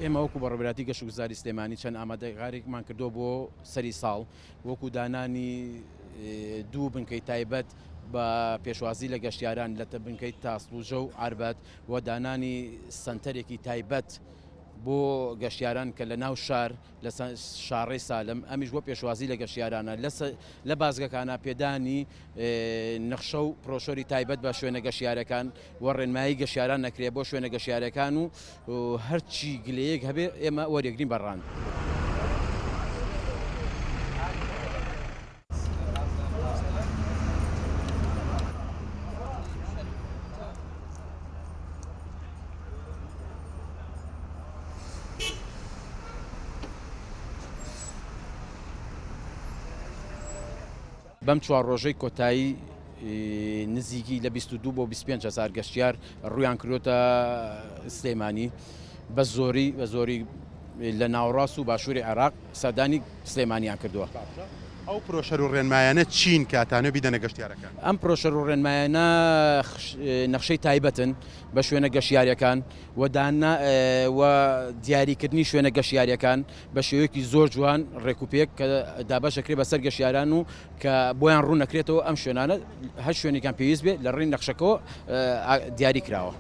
ئێمە وەکو بەڕێوەبەتی گەشت و گوزاری سلێمانی چەند ئامادەکاریمان کردو بۆ سەری ساڵ وەکو دانانی دوو بنکەی تایبەت بە پێشوازی لە گەشتیاران لە بنکەی تاسڵوژە و عاربەت و دانانی سەنتەرێکی تایبەت بۆ گەشتیاران کە لە ناو شار لە شارڕێی سالم ئەمیش بۆ پێشوازی لە گەشتیارانە لە بازگەکانە پێدانی نەخشە و پرۆشۆری تایبەت بە شوێنە گەشتیارەکان و ڕێنمایی گەشتیاران نەکرێ بۆ شوێنە گەشتیارەکان و هەرچی گلەیەک هەبێ ئێمە وەرێگرین بەڕان. بەم چوار ڕۆژەی کۆتایی نزیکی لە 22 بۆ 25,000 گەشتیار ڕویان کردوتە سلێمانی بە زۆری لە ناوەڕاست و باشووری عێراق سەردانی سلێمانیان کردووە. ئەو پرۆشەر و ڕێنمایانە چین کاتانە بیدەنە گەشتیارەکان؟ ئەم پرۆشەر و ڕێنمایانە نەخشەی تایبەتن بە شوێنە گەشتیاریەکان و دیاریکردنی شوێنە گەشتیاریەکان بە شێوەیەکی زۆر جوان ڕێکوپێک کە دابەشەکرێ بەسەر گەشتیاران و کە بۆیان ڕوو نەکرێتەوە ئەم شوێنانە هەر شوێنێکیان پێویست بێت لە ڕێی نەخشەکەەوە دیاری کراوە.